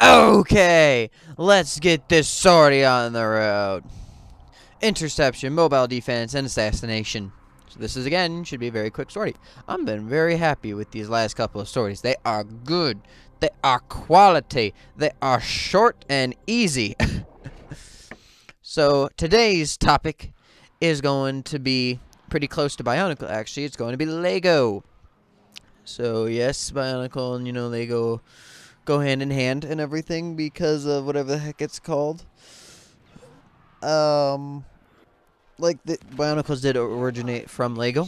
Okay, let's get this sortie on the road. Interception, mobile defense, and assassination. So this is, again, should be a very quick sortie. I've been very happy with these last couple of sorties. They are good. They are quality. They are short and easy. So today's topic is going to be pretty close to Bionicle, actually. It's going to be Lego. So yes, Bionicle and, Lego go hand in hand and everything because of whatever the heck it's called. Like the Bionicles did originate from Lego.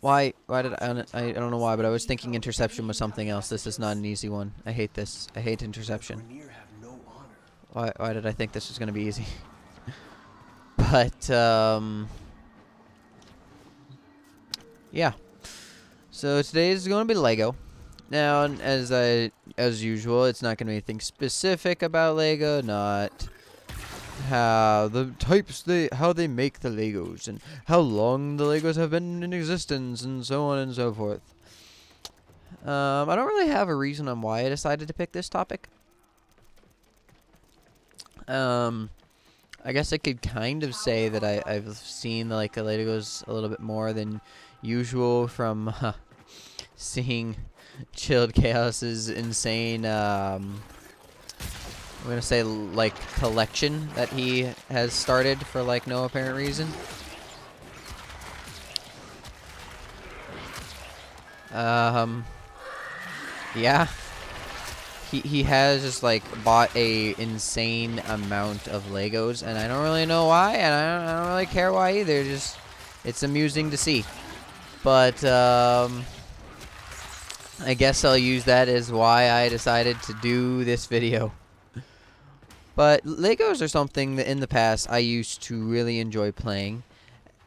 Why did I don't know why, but I was thinking interception was something else. This is not an easy one. I hate this. I hate interception. Why did I think this was going to be easy? But yeah. So today is going to be Lego. Now, as usual, it's not going to be anything specific about Lego, not how how they make the Legos and how long the Legos have been in existence and so on and so forth. I don't really have a reason on why I decided to pick this topic. I guess I could kind of say that I've seen like the Legos a little bit more than usual from seeing Chilled Chaos's insane I'm gonna say like collection that he has started for like no apparent reason. Yeah. He has just like bought a insane amount of Legos, and I don't really know why, and I don't really care why either. Just it's amusing to see. But I guess I'll use that as why I decided to do this video. But Legos are something that in the past I used to really enjoy playing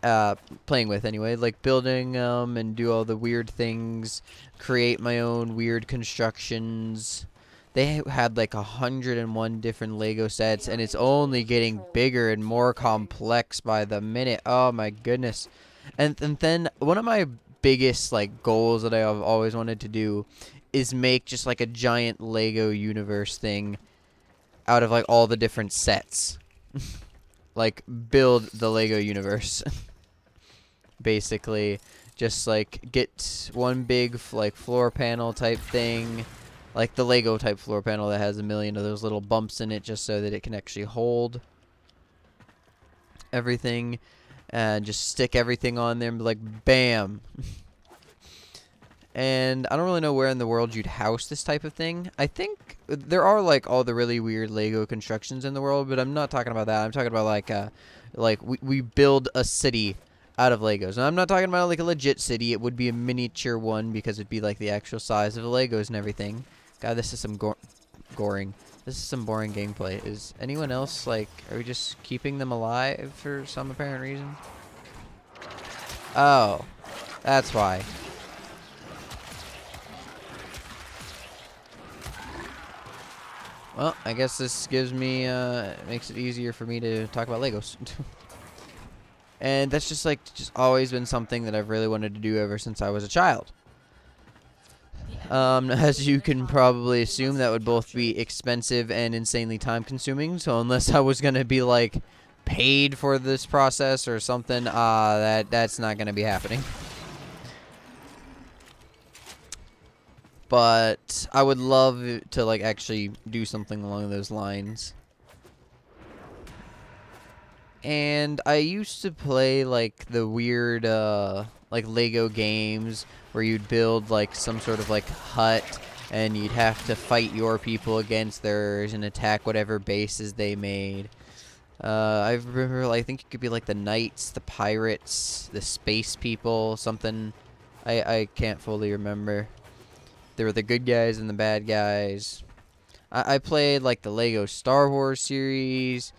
with anyway, like building and do all the weird things, create my own weird constructions. They had like 101 different Lego sets, and it's only getting bigger and more complex by the minute. Oh my goodness. And then one of my biggest like goals that I've always wanted to do is make just like a giant Lego universe thing out of like all the different sets. Like build the Lego universe. Basically just like get one big like floor panel type thing, like the Lego type floor panel that has a million of those little bumps in it just so that it can actually hold everything, and just stick everything on there and be like bam. And I don't really know where in the world you'd house this type of thing. I think there are like all the really weird Lego constructions in the world, but I'm not talking about that. I'm talking about like we build a city out of Legos. And I'm not talking about like a legit city. It would be a miniature one because it'd be like the actual size of the Legos and everything. God, this is some goring. This is some boring gameplay. Is anyone else like, are we just keeping them alive for some apparent reason? Oh, that's why. Well, I guess this gives me, makes it easier for me to talk about Legos. And that's just always been something that I've really wanted to do ever since I was a child. As you can probably assume, that would both be expensive and insanely time consuming. So unless I was going to be like paid for this process or something, that's not going to be happening. But I would love to like actually do something along those lines. And I used to play like the weird like Lego games where you'd build like some sort of like hut, and you'd have to fight your people against theirs and attack whatever bases they made. I remember, I think it could be like the knights, the pirates, the space people, something. I can't fully remember. There were the good guys and the bad guys. I played like the Lego Star Wars series.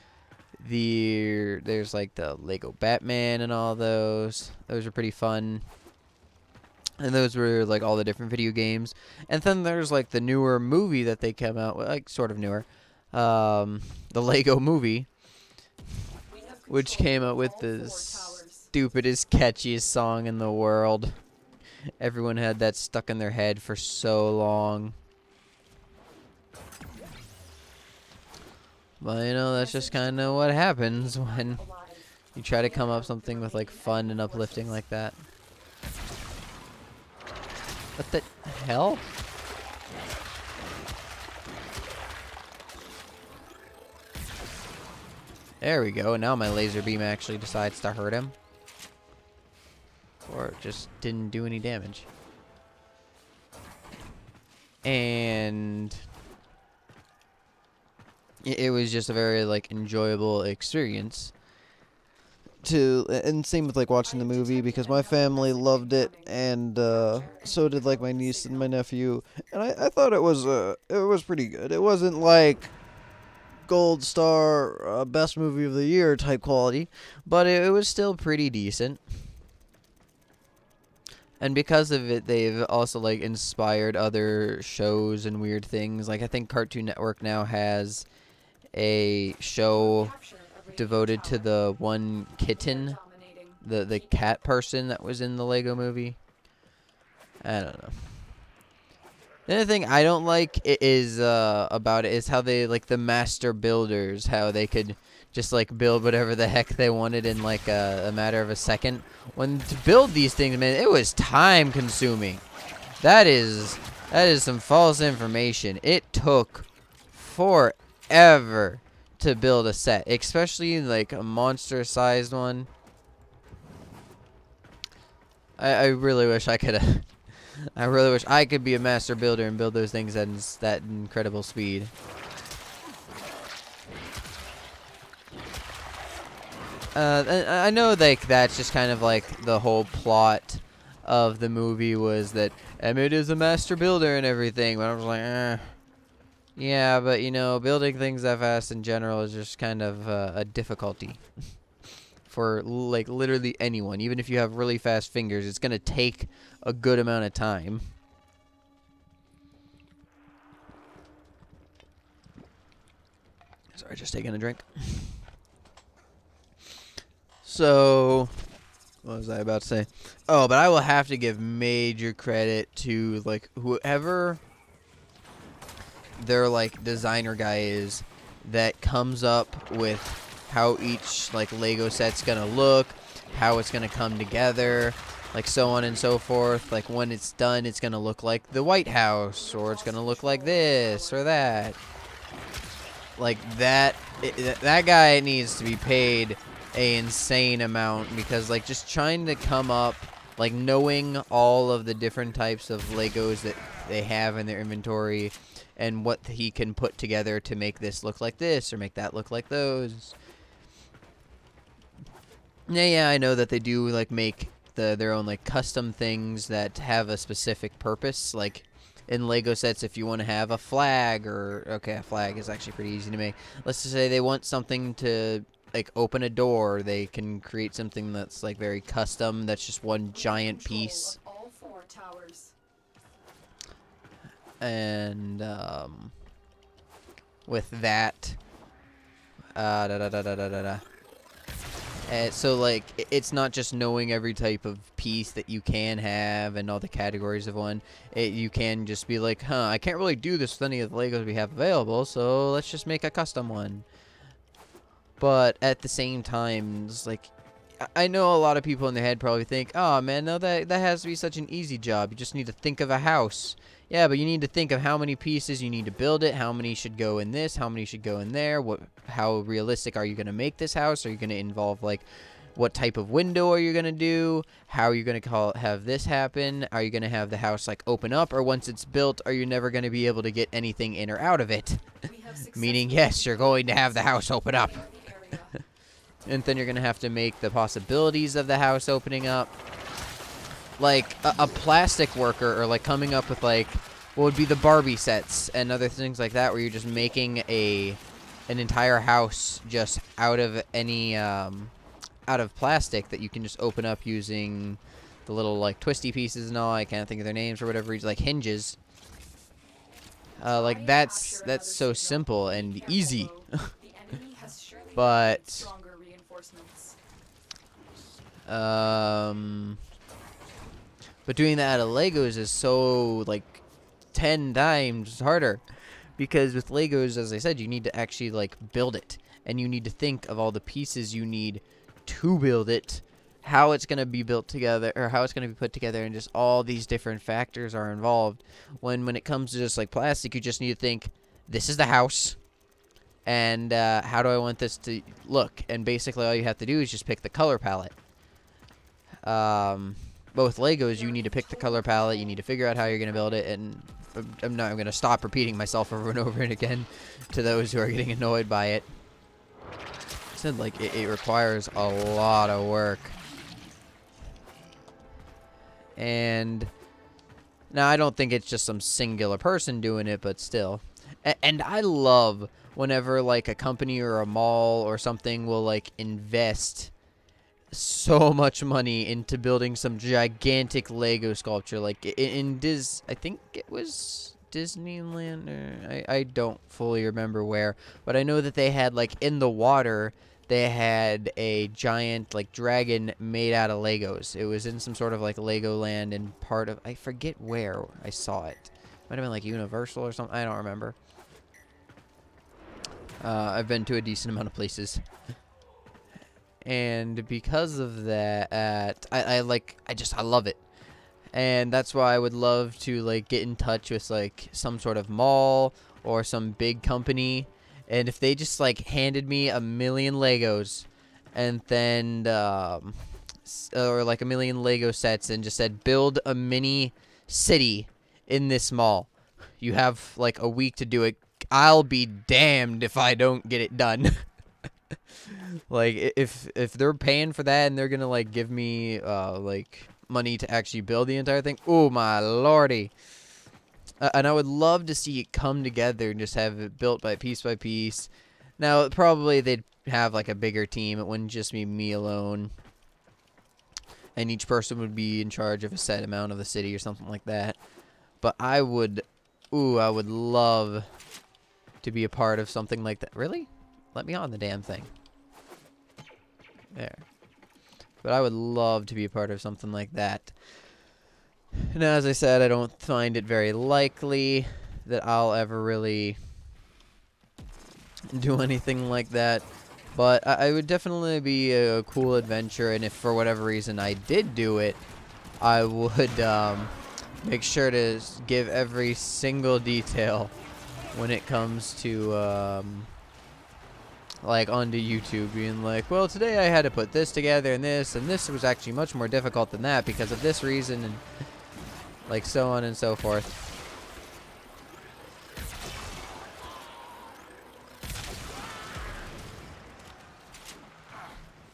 There's like the Lego Batman and all those. Those were pretty fun. And those were like all the different video games. And then there's like the newer movie that they came out with, like sort of newer. The Lego movie, which came out with the stupidest, catchiest song in the world. Everyone had that stuck in their head for so long. But you know, that's just kind of what happens when you try to come up something with like fun and uplifting like that. What the hell? There we go. Now my laser beam actually decides to hurt him. Or it just didn't do any damage. And it was just a very like enjoyable experience. And same with like watching the movie, because my family loved it, and so did like my niece and my nephew, and I thought it was pretty good. It wasn't like gold star best movie of the year type quality, but it was still pretty decent. And because of it, they've also like inspired other shows and weird things. Like I think Cartoon Network now has a show devoted to the one kitten, the cat person that was in the Lego movie. I don't know. The other thing I don't like is about it is how they like the master builders, how they could just like build whatever the heck they wanted in like a matter of a second. When to build these things, man, it was time consuming. That is some false information. It took forever to build a set, especially like a monster sized one. I really wish I could I really wish I could be a master builder and build those things at that incredible speed. I know like that's just kind of like the whole plot of the movie was that Emmett is a master builder and everything, but I was like, yeah, but you know, building things that fast in general is just kind of a difficulty for like literally anyone. Even if you have really fast fingers, it's gonna take a good amount of time. Sorry, just taking a drink. So, what was I about to say? Oh, but I will have to give major credit to like whoever their like designer guy is that comes up with how each like Lego set's gonna look, how it's gonna come together, like so on and so forth. Like when it's done, it's gonna look like the White House, or it's gonna look like this or that. Like that guy needs to be paid a insane amount, because like just trying to come up, like knowing all of the different types of Legos that they have in their inventory and what he can put together to make this look like this or make that look like those. Yeah, I know that they do like make their own like custom things that have a specific purpose. Like in Lego sets, if you want to have a flag, or okay, a flag is actually pretty easy to make. Let's just say they want something to like open a door, they can create something that's like very custom, that's just one giant piece. And with that, so like it's not just knowing every type of piece that you can have and all the categories of one. You can just be like, I can't really do this with any of the Legos we have available, so let's just make a custom one. But at the same time, it's like, I know a lot of people in their head probably think, oh man, no, that has to be such an easy job. You just need to think of a house. Yeah, but you need to think of how many pieces you need to build it, how many should go in this, how many should go in there, how realistic are you going to make this house? Are you going to involve, like, what type of window are you going to do? How are you going to have this happen? Are you going to have the house, like, open up? Or once it's built, are you never going to be able to get anything in or out of it? Meaning, yes, you're going to have the house open up. And then you're going to have to make the possibilities of the house opening up. Like, a plastic worker, or, like, coming up with, like, what would be the Barbie sets and other things like that, where you're just making an entire house just out of any, out of plastic that you can just open up using the little, like, twisty pieces and all. I can't think of their names or whatever, like hinges. Like, that's so simple and easy. But But doing that out of Legos is so, like, 10 times harder. Because with Legos, as I said, you need to actually, like, build it. And you need to think of all the pieces you need to build it, how it's going to be built together, or how it's going to be put together, and just all these different factors are involved. When it comes to just, like, plastic, you just need to think, this is the house, and how do I want this to look? And basically all you have to do is just pick the color palette. But with Legos, you need to pick the color palette, you need to figure out how you're going to build it, and I'm going to stop repeating myself over and over and again to those who are getting annoyed by it. I said, like, it requires a lot of work. And now I don't think it's just some singular person doing it, but still. And I love whenever, like, a company or a mall or something will, like, invest so much money into building some gigantic Lego sculpture. Like, I think it was Disneyland, or I don't fully remember where, but I know that they had, like, in the water, they had a giant, like, dragon made out of Legos. It was in some sort of, like, Legoland, and part of, I forget where I saw it. Might have been, like, Universal or something. I don't remember. I've been to a decent amount of places. And because of that, I love it. And that's why I would love to, like, get in touch with, like, some sort of mall or some big company. And if they just, like, handed me 1,000,000 Legos and then, or like 1,000,000 Lego sets and just said, build a mini city in this mall. You have, like, a week to do it. I'll be damned if I don't get it done. Like, if they're paying for that and they're gonna, like, give me, like, money to actually build the entire thing, oh my lordy. And I would love to see it come together and just have it built by piece. Now, probably they'd have, like, a bigger team. It wouldn't just be me alone. And each person would be in charge of a set amount of the city or something like that. But I would love to be a part of something like that. Really? Let me on the damn thing. There. But I would love to be a part of something like that. And as I said, I don't find it very likely that I'll ever really do anything like that. But I would definitely be a cool adventure, and if for whatever reason I did do it, I would make sure to give every single detail when it comes to like, onto YouTube, being like, well, today I had to put this together and this was actually much more difficult than that because of this reason, and like so on and so forth.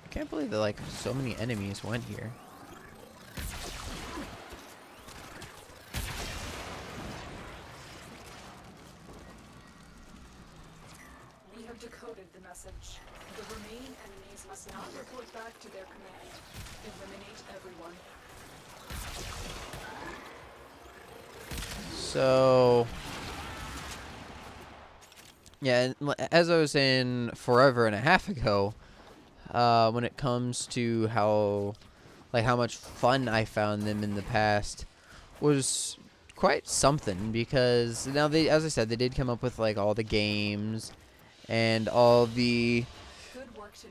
I can't believe that, like, so many enemies went here. We have decoded the message. The remaining enemies must not report back to their command. Eliminate everyone. So, yeah, as I was saying forever and a half ago, when it comes to how much fun I found them in the past, was quite something, because now they, as I said, they did come up with, like, all the games and all the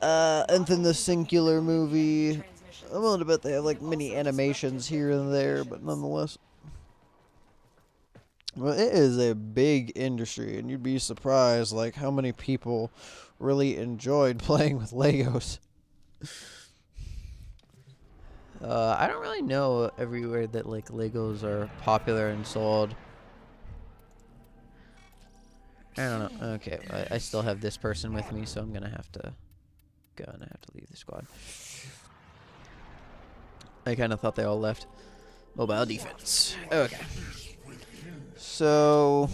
and then the Singular movie. I'm willing to bet they have, like, mini animations here and there, but nonetheless. Well, it is a big industry, and you'd be surprised, like, how many people really enjoyed playing with Legos. I don't really know everywhere that, like, Legos are popular and sold. I don't know. Okay, I still have this person with me, so I'm gonna have to go and I have to leave the squad. I kind of thought they all left. Mobile defense. Okay. So,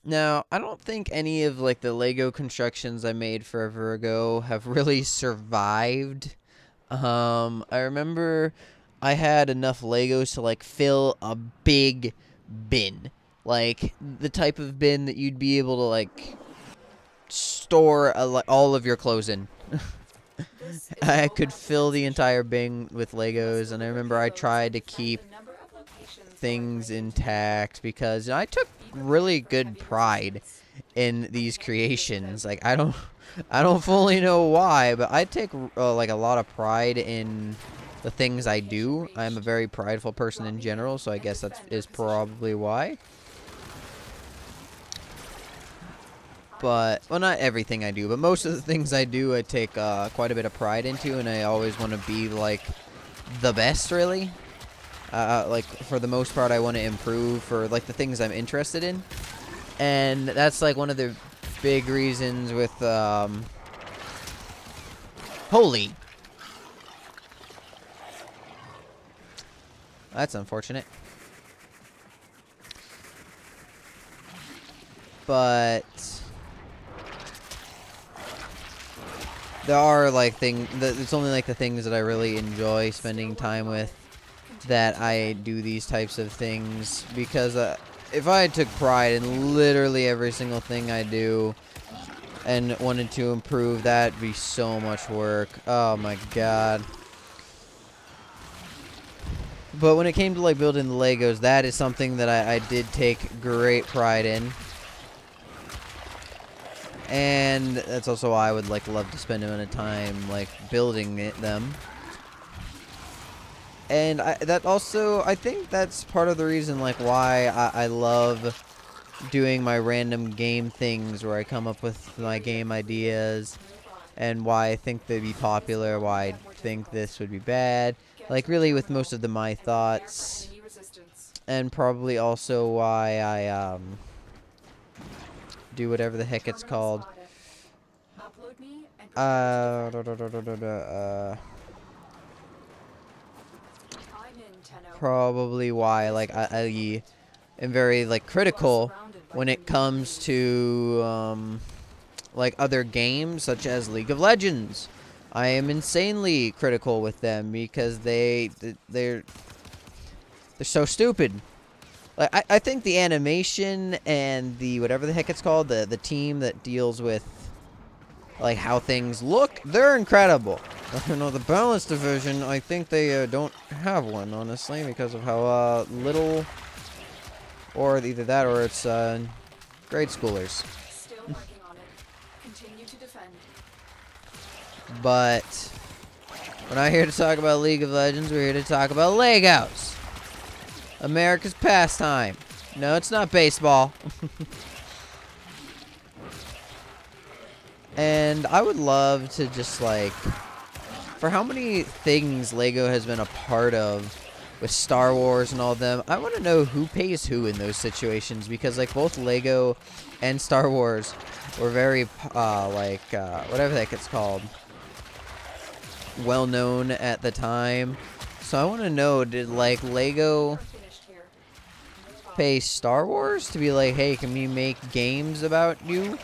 now, I don't think any of, like, the Lego constructions I made forever ago have really survived. I remember I had enough Legos to, like, fill a big bin. Like, the type of bin that you'd be able to, like, store all of your clothes in. This is I a could low-max fill the transition. entire bin with Legos, and I remember I tried to The keep number of locations things going right into intact because I took Be really prepared for good heavy pride resistance. in these creations. Like I don't fully know why, but I take like a lot of pride in the things I do. I'm a very prideful person in general, so I guess that is probably why. But, well, not everything I do, but most of the things I do, I take quite a bit of pride into, and I always want to be, like, the best, really. Like, for the most part, I want to improve for, like, the things I'm interested in. And that's, like, one of the big reasons with, holy! That's unfortunate. But there are like it's only like the things that I really enjoy spending time with that I do these types of things, because if I took pride in literally every single thing I do and wanted to improve, that'd be so much work. Oh my god. But when it came to like building the Legos, that is something that I did take great pride in. And that's also why I would like love to spend a amount of time like building them. And I think that's part of the reason like why I love doing my random game things where I come up with my game ideas, and why I think they'd be popular, why I think this would be bad. Like really with most of my thoughts, and probably also why I do whatever the heck it's called. Probably why like I am very like critical when it comes to like other games such as League of Legends. I am insanely critical with them because they're so stupid. Like I think the animation and the whatever the heck it's called, the team that deals with like how things look, they're incredible. You know, the balance division, I think they don't have one, honestly, because of how little, or either that or it's grade schoolers. Still working on it. Continue to defend. But we're not here to talk about League of Legends. We're here to talk about Legos, America's pastime. No, it's not baseball. And I would love to just like, for how many things Lego has been a part of with Star Wars and all them, I want to know who pays who in those situations, because like both Lego and Star Wars were very whatever the heck it's called, well known at the time. So I want to know, did like Lego pay Star Wars to be like, hey, can we make games about you?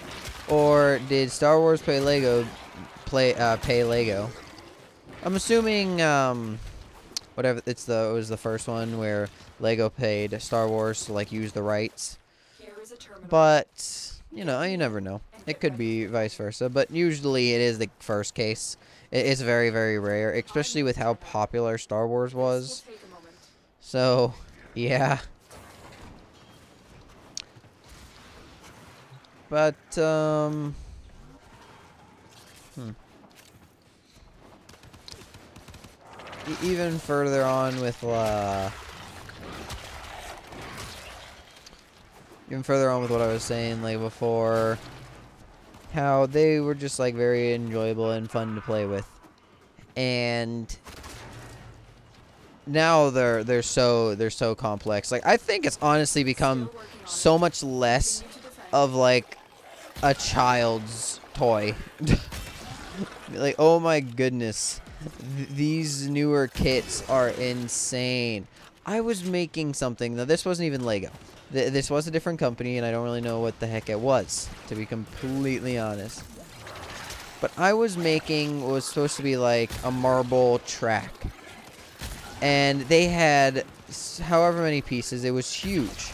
Or did Star Wars pay Lego pay Lego? I'm assuming whatever it was the first one where Lego paid Star Wars to like use the rights. But you know, you never know. It could be vice versa, but usually it is the first case. It's very, very rare, especially with how popular Star Wars was. So, yeah. But, even further on with, what I was saying, like, before, how they were just, like, very enjoyable and fun to play with. And now they're so complex. Like, I think it's honestly become so much less of, like, a child's toy. Like, oh my goodness. These newer kits are insane. I was making something. Now, this wasn't even Lego. This was a different company, and I don't really know what the heck it was, to be completely honest. But I was making what was supposed to be like a marble track. And they had however many pieces. It was huge.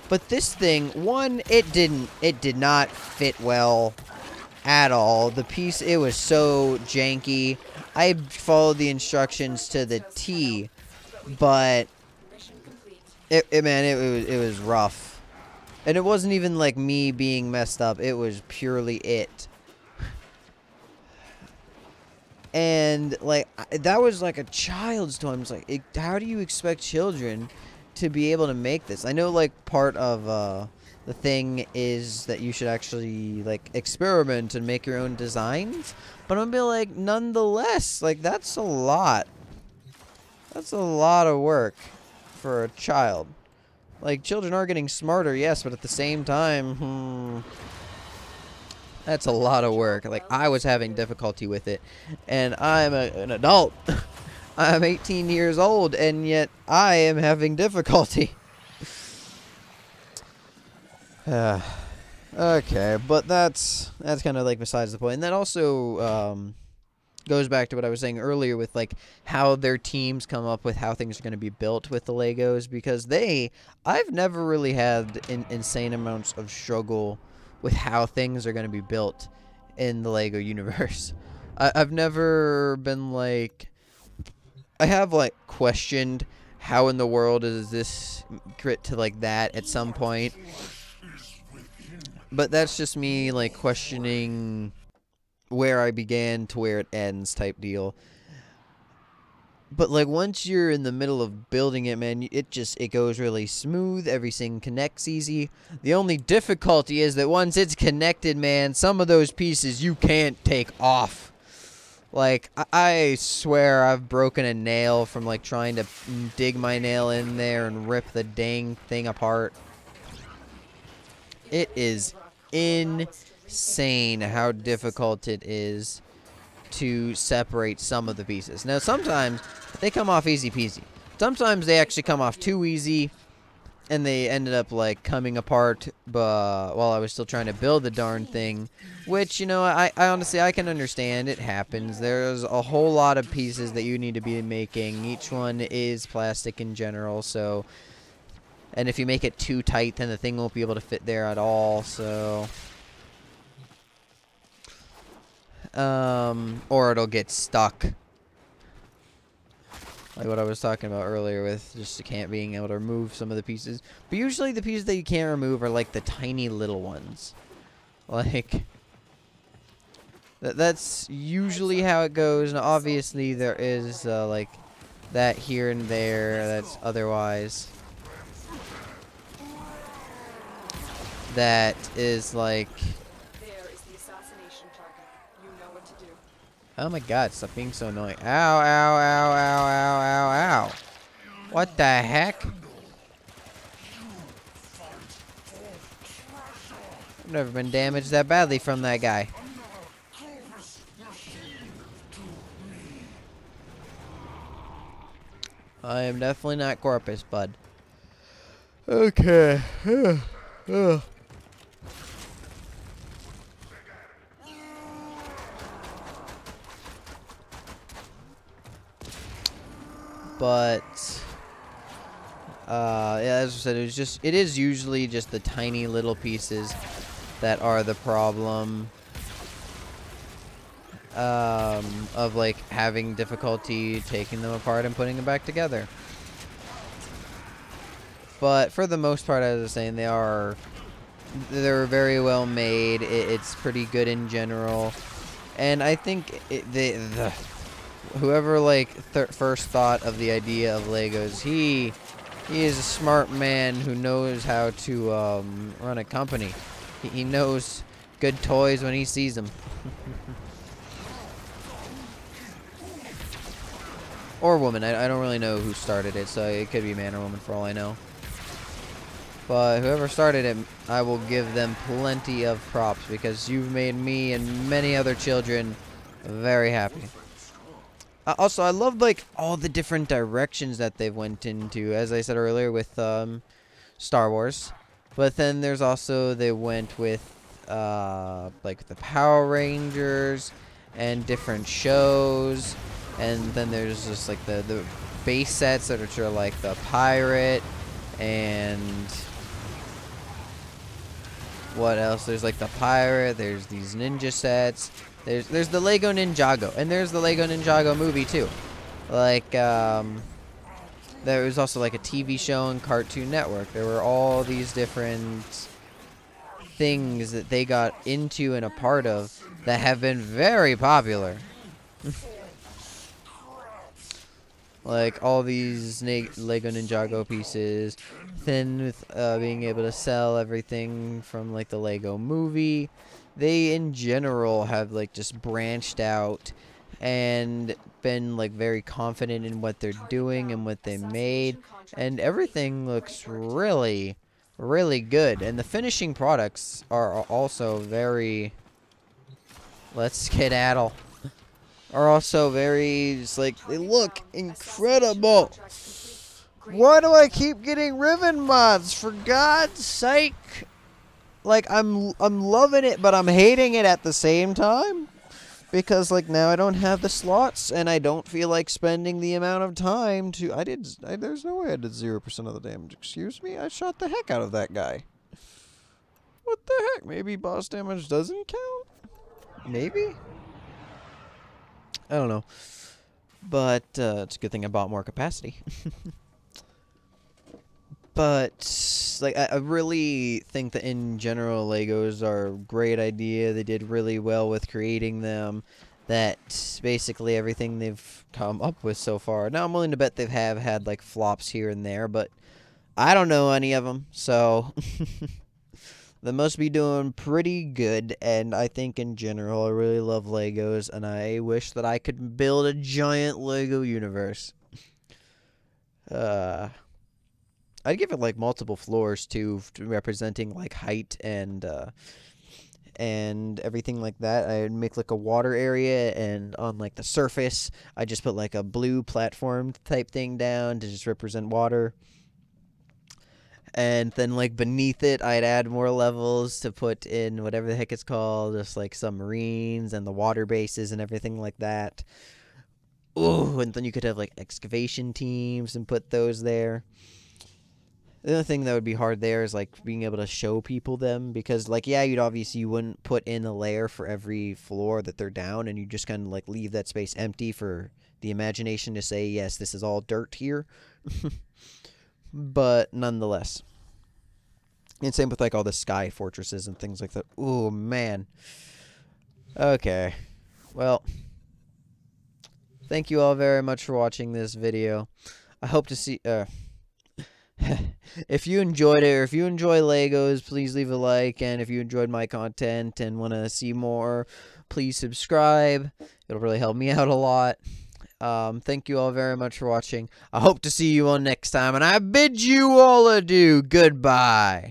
But this thing, one, it did not fit well at all. The piece, it was so janky. I followed the instructions to the T, but it was rough. And it wasn't even like me being messed up. It was purely it. And like that was like a child's toy. It's like, how do you expect children to be able to make this? I know like part of the thing is that you should actually like experiment and make your own designs, but I'm gonna be like, nonetheless, like that's a lot. That's a lot of work for a child. Like, children are getting smarter, yes, but at the same time, that's a lot of work. Like, I was having difficulty with it, and I'm an adult. I'm 18 years old, and yet I am having difficulty. Okay, but that's kind of like besides the point. And that also goes back to what I was saying earlier with like how their teams come up with how things are going to be built with the Legos, because I've never really had insane amounts of struggle with how things are going to be built in the Lego universe. I've never been like, I have like questioned how in the world is this crit to like that at some point, but that's just me like questioning where I began to where it ends type deal. But like once you're in the middle of building it, man, it goes really smooth. Everything connects easy. The only difficulty is that once it's connected, man, some of those pieces you can't take off. Like, I swear I've broken a nail from like trying to dig my nail in there and rip the dang thing apart. It is insane how difficult it is to separate some of the pieces. Now, sometimes they come off easy peasy. Sometimes they actually come off too easy, and they ended up like coming apart while I was still trying to build the darn thing, which, you know, I honestly, I can understand. It happens. There's a whole lot of pieces that you need to be making. Each one is plastic in general, so, and if you make it too tight, then the thing won't be able to fit there at all, so, or it'll get stuck. Like what I was talking about earlier with just can't being able to remove some of the pieces. But usually the pieces that you can't remove are like the tiny little ones. Like, that's usually how it goes. And obviously there is like that here and there that's otherwise. That is like... Oh my god, stop being so annoying. Ow, ow, ow, ow, ow, ow, ow. What the heck? I've never been damaged that badly from that guy. I am definitely not Corpus, bud. Okay. But yeah, as I said, it is usually just the tiny little pieces that are the problem of like having difficulty taking them apart and putting them back together. But for the most part, as I was saying, they're very well made. It's pretty good in general, and I think whoever like first thought of the idea of Legos, he is a smart man who knows how to run a company. He knows good toys when he sees them. Or woman. I don't really know who started it, so it could be man or woman for all I know. But whoever started it, I will give them plenty of props, because you've made me and many other children very happy. Also, I love like all the different directions that they've went into, as I said earlier with Star Wars. But then there's also, they went with like the Power Rangers and different shows. And then there's just like the base sets that are like the pirate and What else? There's like the pirate. There's these ninja sets. There's the Lego Ninjago, and there's the Lego Ninjago movie too. Like there was also like a TV show on Cartoon Network. There were all these different things that they got into and a part of that have been very popular. Like all these Lego Ninjago pieces, then with being able to sell everything from like the Lego movie, they in general have like just branched out and been like very confident in what they're doing and what they made, and everything looks really, really good. And the finishing products are also very, let's skedaddle, are also very, just like, they look incredible. Why do I keep getting Riven mods? For God's sake. Like, I'm loving it, but I'm hating it at the same time. Because, like, now I don't have the slots, and I don't feel like spending the amount of time to... there's no way I did 0% of the damage. Excuse me? I shot the heck out of that guy. What the heck? Maybe boss damage doesn't count? Maybe? I don't know. But, it's a good thing I bought more capacity. But, like, I really think that in general, Legos are a great idea. They did really well with creating them. That basically everything they've come up with so far. Now, I'm willing to bet they have had, like, flops here and there, but I don't know any of them, so... They must be doing pretty good, and I think in general, I really love Legos, and I wish that I could build a giant Lego universe. I'd give it, like, multiple floors, too, representing, like, height and everything like that. I'd make, like, a water area, and on, like, the surface, I just put, like, a blue platform type thing down to just represent water. And then, like, beneath it, I'd add more levels to put in whatever the heck it's called, just, like, submarines and the water bases and everything like that. Ooh, and then you could have, like, excavation teams and put those there. The other thing that would be hard there is, like, being able to show people them. Because, like, yeah, you wouldn't put in a layer for every floor that they're down, and you just kind of, like, leave that space empty for the imagination to say, yes, this is all dirt here. But nonetheless. And same with, like, all the sky fortresses and things like that. Ooh, man. Okay. Well, thank you all very much for watching this video. I hope to see... if you enjoyed it, or if you enjoy Legos, please leave a like. And if you enjoyed my content and want to see more, please subscribe. It'll really help me out a lot. Thank you all very much for watching. I hope to see you all next time, and I bid you all adieu. Goodbye.